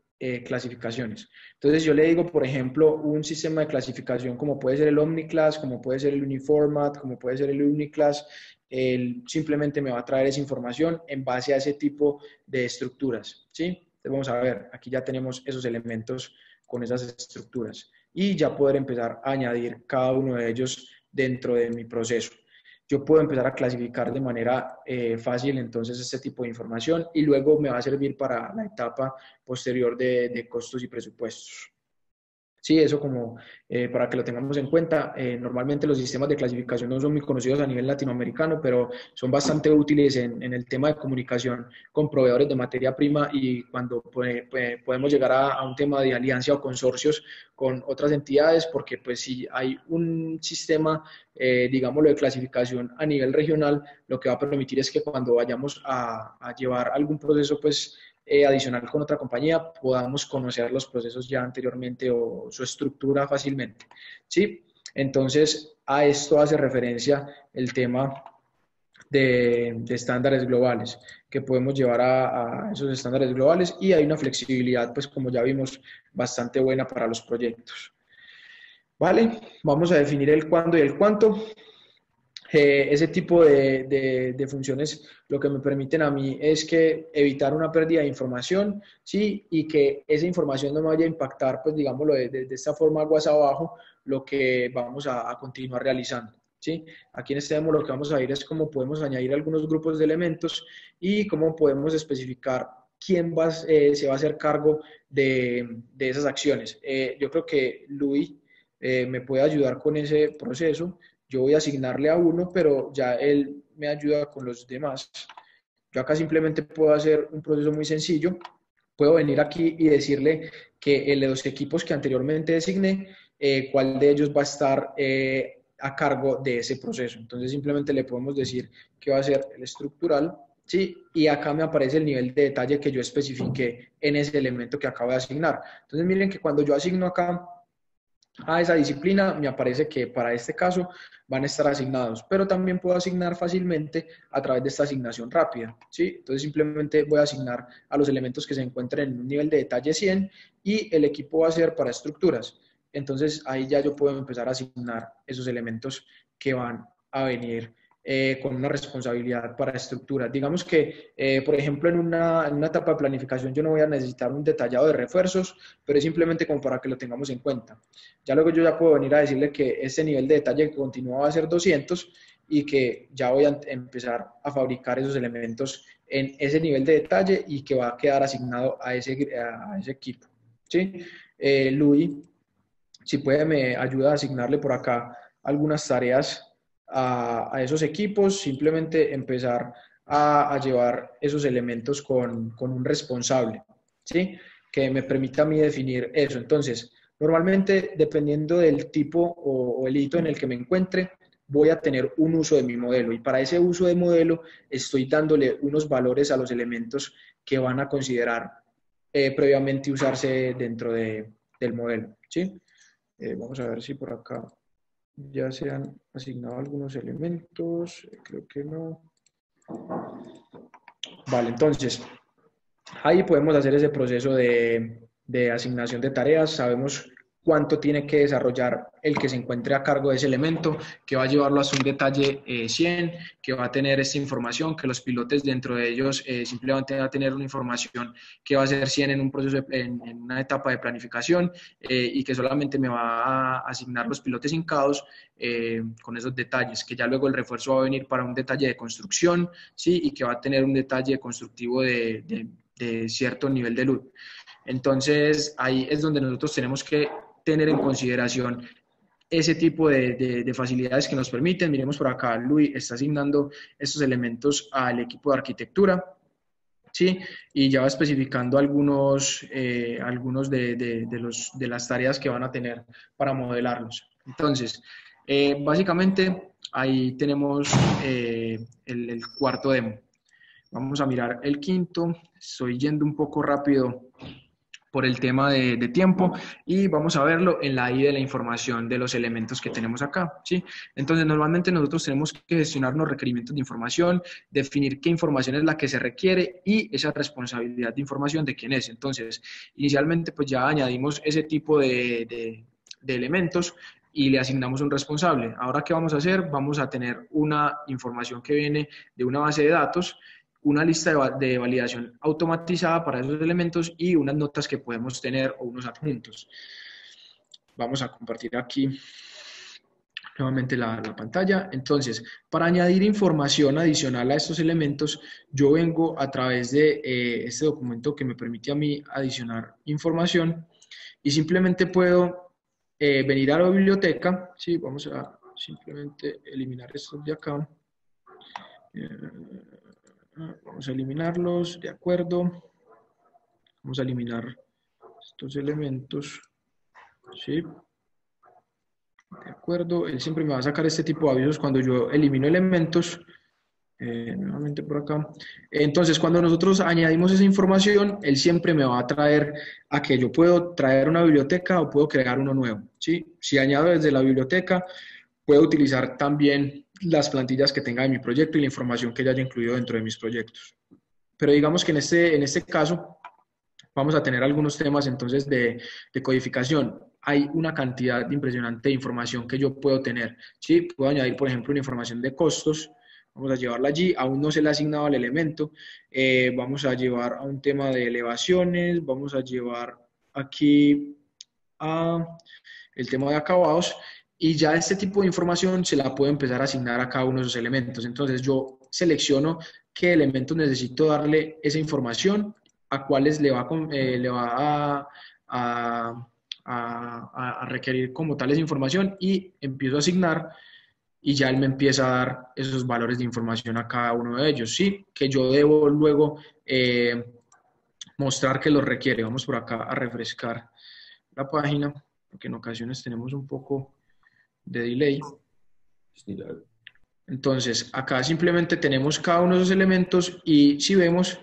clasificaciones. Entonces yo le digo, por ejemplo, un sistema de clasificación como puede ser el OmniClass, como puede ser el Uniformat, como puede ser el Uniclass, él simplemente me va a traer esa información en base a ese tipo de estructuras, ¿sí? Entonces vamos a ver, aquí ya tenemos esos elementos con esas estructuras y ya poder empezar a añadir cada uno de ellos dentro de mi proceso. Yo puedo empezar a clasificar de manera fácil entonces este tipo de información y luego me va a servir para la etapa posterior de costos y presupuestos. Sí, eso como para que lo tengamos en cuenta. Normalmente los sistemas de clasificación no son muy conocidos a nivel latinoamericano, pero son bastante útiles en el tema de comunicación con proveedores de materia prima y cuando podemos llegar a un tema de alianza o consorcios con otras entidades, porque pues si hay un sistema, digámoslo, de clasificación a nivel regional, lo que va a permitir es que cuando vayamos a llevar algún proceso, pues adicional con otra compañía, podamos conocer los procesos ya anteriormente o su estructura fácilmente, ¿sí? Entonces, a esto hace referencia el tema de estándares globales, que podemos llevar a esos estándares globales y hay una flexibilidad, pues como ya vimos, bastante buena para los proyectos. ¿Vale? Vamos a definir el cuándo y el cuánto. Ese tipo de funciones lo que me permiten a mí es que evitar una pérdida de información, ¿sí? Y que esa información no me vaya a impactar, pues digámoslo de esta forma aguas abajo, lo que vamos a continuar realizando, ¿sí? Aquí en este demo lo que vamos a ver es cómo podemos añadir algunos grupos de elementos y cómo podemos especificar quién se va a hacer cargo de esas acciones. Yo creo que Luis me puede ayudar con ese proceso. Yo voy a asignarle a uno, pero ya él me ayuda con los demás. Yo acá simplemente puedo hacer un proceso muy sencillo. Puedo venir aquí y decirle que el de los equipos que anteriormente designé, cuál de ellos va a estar a cargo de ese proceso. Entonces simplemente le podemos decir que va a ser el estructural, ¿sí? Y acá me aparece el nivel de detalle que yo especifiqué en ese elemento que acabo de asignar. Entonces miren que cuando yo asigno acá a esa disciplina, me aparece que para este caso van a estar asignados, pero también puedo asignar fácilmente a través de esta asignación rápida, ¿sí? Entonces simplemente voy a asignar a los elementos que se encuentren en un nivel de detalle 100 y el equipo va a ser para estructuras. Entonces ahí ya yo puedo empezar a asignar esos elementos que van a venir con una responsabilidad para estructuras. Digamos que, por ejemplo, en una etapa de planificación yo no voy a necesitar un detallado de refuerzos, pero es simplemente como para que lo tengamos en cuenta. Ya luego yo ya puedo venir a decirle que ese nivel de detalle que continúa va a ser 200 y que ya voy a empezar a fabricar esos elementos en ese nivel de detalle y que va a quedar asignado a ese equipo. ¿Sí? Luis, si puede, me ayuda a asignarle por acá algunas tareas a esos equipos, simplemente empezar a llevar esos elementos con un responsable, ¿sí? Que me permita a mí definir eso. Entonces, normalmente, dependiendo del tipo o el hito en el que me encuentre, voy a tener un uso de mi modelo y para ese uso de modelo estoy dándole unos valores a los elementos que van a considerar previamente usarse dentro del modelo, ¿sí? Vamos a ver si por acá ya se han asignado algunos elementos, creo que no. Vale, entonces, ahí podemos hacer ese proceso de asignación de tareas, sabemos cuánto tiene que desarrollar el que se encuentre a cargo de ese elemento, que va a llevarlo hasta un detalle 100, que va a tener esta información, que los pilotes dentro de ellos simplemente van a tener una información que va a ser 100 en un proceso, en una etapa de planificación y que solamente me va a asignar los pilotes hincados con esos detalles, que ya luego el refuerzo va a venir para un detalle de construcción, ¿sí? Y que va a tener un detalle constructivo de cierto nivel de luz. Entonces, ahí es donde nosotros tenemos que tener en consideración ese tipo de facilidades que nos permiten. Miremos por acá, Luis está asignando estos elementos al equipo de arquitectura, ¿sí? Y ya va especificando algunos de las tareas que van a tener para modelarlos. Entonces, básicamente, ahí tenemos el cuarto demo. Vamos a mirar el quinto. Estoy yendo un poco rápido por el tema de tiempo y vamos a verlo en la I de la información de los elementos que tenemos acá, ¿sí? Entonces, normalmente nosotros tenemos que gestionar los requerimientos de información, definir qué información es la que se requiere y esa responsabilidad de información de quién es. Entonces, inicialmente pues ya añadimos ese tipo de elementos y le asignamos un responsable. Ahora, ¿qué vamos a hacer? Vamos a tener una información que viene de una base de datos, una lista de validación automatizada para esos elementos y unas notas que podemos tener o unos adjuntos. Vamos a compartir aquí nuevamente la pantalla. Entonces, para añadir información adicional a estos elementos, yo vengo a través de este documento que me permite a mí adicionar información y simplemente puedo venir a la biblioteca. Sí, vamos a simplemente eliminar estos de acá. Vamos a eliminarlos, de acuerdo. Vamos a eliminar estos elementos, ¿sí? De acuerdo, él siempre me va a sacar este tipo de avisos cuando yo elimino elementos. Nuevamente por acá. Entonces, cuando nosotros añadimos esa información, él siempre me va a traer a que yo puedo traer una biblioteca o puedo crear uno nuevo, ¿sí? Si añado desde la biblioteca, puedo utilizar también las plantillas que tenga de mi proyecto y la información que ya haya incluido dentro de mis proyectos. Pero digamos que en este caso vamos a tener algunos temas entonces de codificación. Hay una cantidad impresionante de información que yo puedo tener, ¿sí? Puedo añadir, por ejemplo, una información de costos. Vamos a llevarla allí, aún no se le ha asignado al elemento. Vamos a llevar a un tema de elevaciones, vamos a llevar aquí el tema de acabados. Y ya este tipo de información se la puedo empezar a asignar a cada uno de esos elementos. Entonces yo selecciono qué elementos necesito darle esa información, a cuáles le va a requerir como tal esa información y empiezo a asignar y ya él me empieza a dar esos valores de información a cada uno de ellos, ¿sí? Que yo debo luego mostrar que los requiere. Vamos por acá a refrescar la página, porque en ocasiones tenemos un poco de delay. Entonces, acá simplemente tenemos cada uno de esos elementos y si vemos,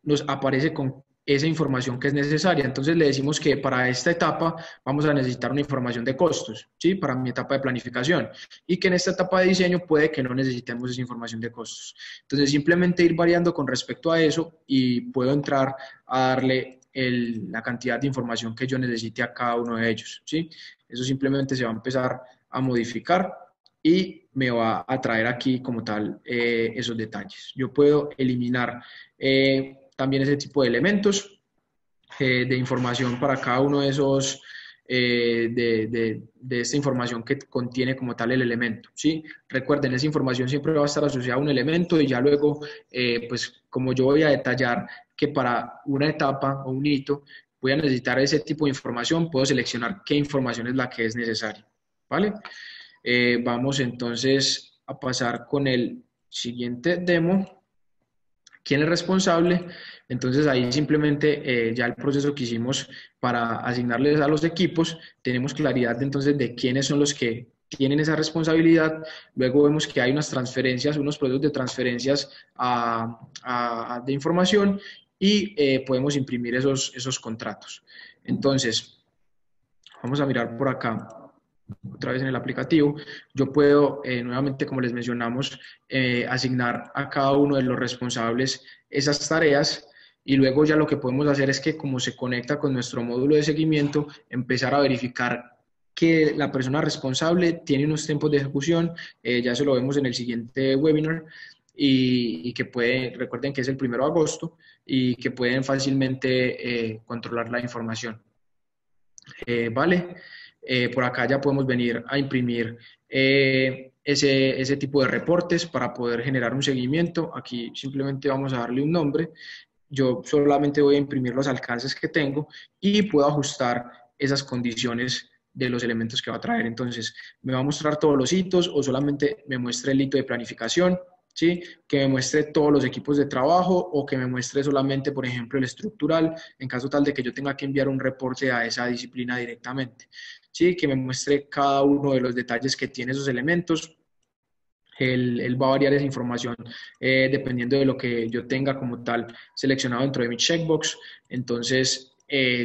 nos aparece con esa información que es necesaria. Entonces le decimos que para esta etapa vamos a necesitar una información de costos, ¿sí? Para mi etapa de planificación. Y que en esta etapa de diseño puede que no necesitemos esa información de costos. Entonces simplemente ir variando con respecto a eso y puedo entrar a darle la cantidad de información que yo necesite a cada uno de ellos, ¿sí? Eso simplemente se va a empezar a modificar y me va a traer aquí como tal esos detalles. Yo puedo eliminar también ese tipo de elementos de información para cada uno de esos, de esta información que contiene como tal el elemento, ¿sí? Recuerden, esa información siempre va a estar asociada a un elemento y ya luego, pues como yo voy a detallar que para una etapa o un hito voy a necesitar ese tipo de información, puedo seleccionar qué información es la que es necesaria, ¿vale? Vamos entonces a pasar con el siguiente demo. ¿Quién es responsable? Entonces ahí simplemente ya el proceso que hicimos para asignarles a los equipos, tenemos claridad de, entonces de quiénes son los que tienen esa responsabilidad. Luego vemos que hay unas transferencias, unos procesos de transferencias de información y podemos imprimir esos contratos. Entonces, vamos a mirar por acá. Otra vez en el aplicativo, yo puedo, nuevamente, como les mencionamos, asignar a cada uno de los responsables esas tareas y luego ya lo que podemos hacer es que como se conecta con nuestro módulo de seguimiento, empezar a verificar que la persona responsable tiene unos tiempos de ejecución, ya se lo vemos en el siguiente webinar, y que recuerden que es el 1 de agosto, y que pueden fácilmente controlar la información. ¿Vale? Por acá ya podemos venir a imprimir ese tipo de reportes para poder generar un seguimiento. Aquí simplemente vamos a darle un nombre. Yo solamente voy a imprimir los alcances que tengo y puedo ajustar esas condiciones de los elementos que va a traer. Entonces, me va a mostrar todos los hitos o solamente me muestra el hito de planificación, ¿sí? Que me muestre todos los equipos de trabajo o que me muestre solamente, por ejemplo, el estructural, en caso tal de que yo tenga que enviar un reporte a esa disciplina directamente, ¿sí? Que me muestre cada uno de los detalles que tiene esos elementos. Él va a variar esa información dependiendo de lo que yo tenga como tal seleccionado dentro de mi checkbox. Entonces,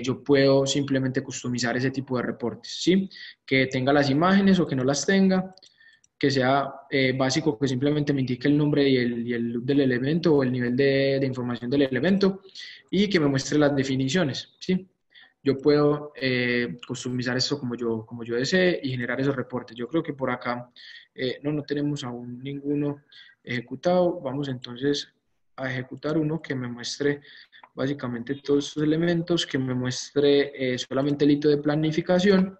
yo puedo simplemente customizar ese tipo de reportes, ¿sí? Que tenga las imágenes o que no las tenga, que sea básico, que simplemente me indique el nombre y el look del elemento o el nivel de información del elemento y que me muestre las definiciones, ¿sí? Yo puedo customizar esto como yo desee y generar esos reportes. Yo creo que por acá no tenemos aún ninguno ejecutado. Vamos entonces a ejecutar uno que me muestre básicamente todos estos elementos, que me muestre solamente el hito de planificación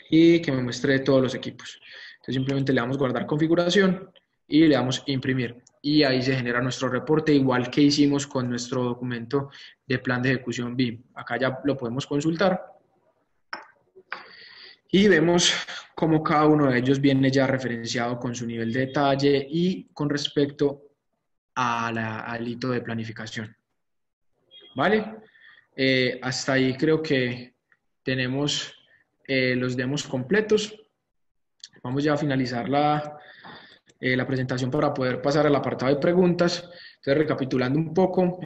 y que me muestre todos los equipos. Entonces simplemente le damos guardar configuración y le damos imprimir. Y ahí se genera nuestro reporte, igual que hicimos con nuestro documento de plan de ejecución BIM. Acá ya lo podemos consultar. Y vemos cómo cada uno de ellos viene ya referenciado con su nivel de detalle y con respecto al hito de planificación. ¿Vale? Hasta ahí creo que tenemos los demos completos. Vamos ya a finalizar la presentación para poder pasar al apartado de preguntas. Entonces, recapitulando un poco,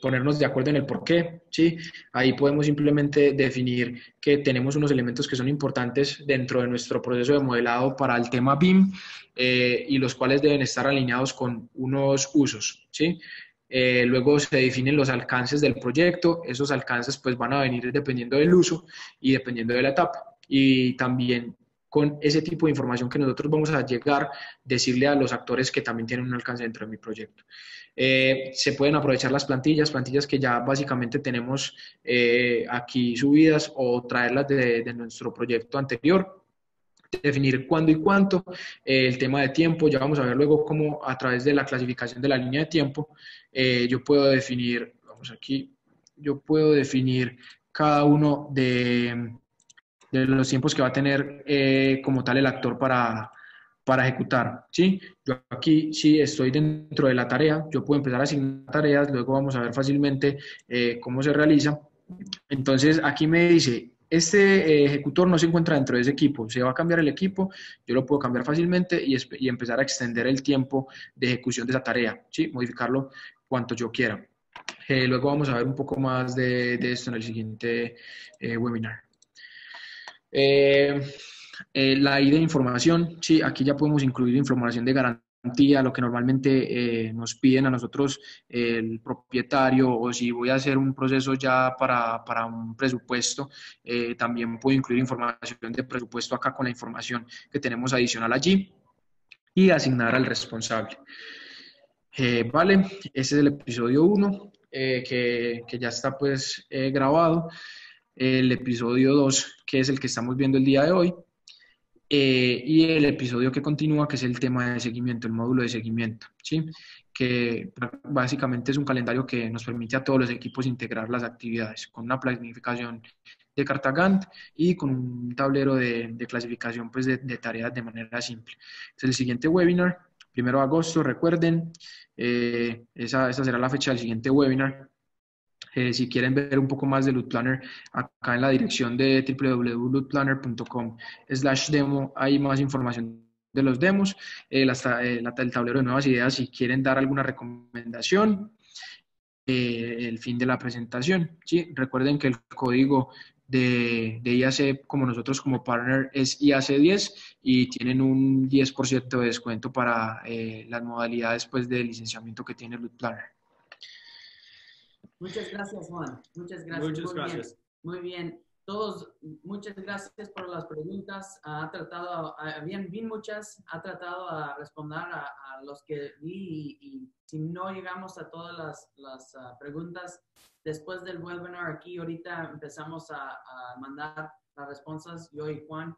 ponernos de acuerdo en el por qué, ¿sí? Ahí podemos simplemente definir que tenemos unos elementos que son importantes dentro de nuestro proceso de modelado para el tema BIM y los cuales deben estar alineados con unos usos, ¿sí? Luego se definen los alcances del proyecto. Esos alcances pues van a venir dependiendo del uso y dependiendo de la etapa. Y también con ese tipo de información que nosotros vamos a llegar, decirle a los actores que también tienen un alcance dentro de mi proyecto. Se pueden aprovechar las plantillas que ya básicamente tenemos aquí subidas o traerlas de nuestro proyecto anterior. Definir cuándo y cuánto, el tema de tiempo, ya vamos a ver luego cómo a través de la clasificación de la línea de tiempo, yo puedo definir, vamos aquí, yo puedo definir cada uno de los tiempos que va a tener como tal el actor para ejecutar, ¿sí? Yo aquí sí estoy dentro de la tarea, yo puedo empezar a asignar tareas, luego vamos a ver fácilmente cómo se realiza. Entonces aquí me dice, este ejecutor no se encuentra dentro de ese equipo, se va a cambiar el equipo, yo lo puedo cambiar fácilmente y empezar a extender el tiempo de ejecución de esa tarea, ¿sí? Modificarlo cuanto yo quiera. Luego vamos a ver un poco más de esto en el siguiente webinar. La ID de información, sí, aquí ya podemos incluir información de garantía garantía, lo que normalmente nos piden a nosotros el propietario, o si voy a hacer un proceso ya para un presupuesto, también puedo incluir información de presupuesto acá con la información que tenemos adicional allí y asignar al responsable. Vale, ese es el episodio 1 que ya está pues grabado. El episodio 2, que es el que estamos viendo el día de hoy. Y el episodio que continúa, que es el tema de seguimiento, el módulo de seguimiento, ¿sí? Que básicamente es un calendario que nos permite a todos los equipos integrar las actividades con una planificación de carta Gantt y con un tablero de clasificación pues, de tareas de manera simple. Es el siguiente webinar, 1 de agosto, recuerden, esa será la fecha del siguiente webinar. Si quieren ver un poco más de Loop Planner, acá en la dirección de www.looplanner.com/demo hay más información de los demos, el tablero de nuevas ideas si quieren dar alguna recomendación, el fin de la presentación. ¿Sí? Recuerden que el código de IAC, como nosotros como partner, es IAC10 y tienen un 10% de descuento para las modalidades pues, de licenciamiento que tiene Loop Planner. Muchas gracias, Juan. Muchas gracias. Muchas gracias. Muy bien. Todos, muchas gracias por las preguntas. Vi muchas, ha tratado a responder a los que vi y si no llegamos a todas las preguntas, después del webinar aquí, ahorita empezamos a mandar las respuestas, yo y Juan.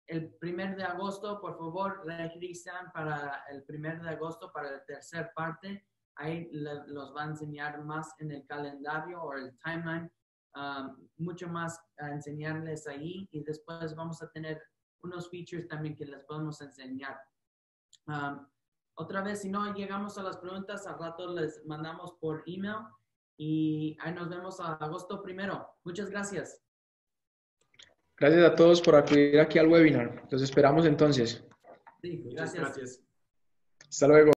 El 1 de agosto, por favor, regresan para el 1 de agosto para la tercera parte. Ahí los va a enseñar más en el calendario o el timeline, mucho más a enseñarles ahí y después vamos a tener unos features también que les podemos enseñar. Otra vez, si no llegamos a las preguntas, al rato les mandamos por email y ahí nos vemos a agosto 1. Muchas gracias. Gracias a todos por acudir aquí al webinar. Los esperamos entonces. Sí, gracias. Muchas gracias. Hasta luego.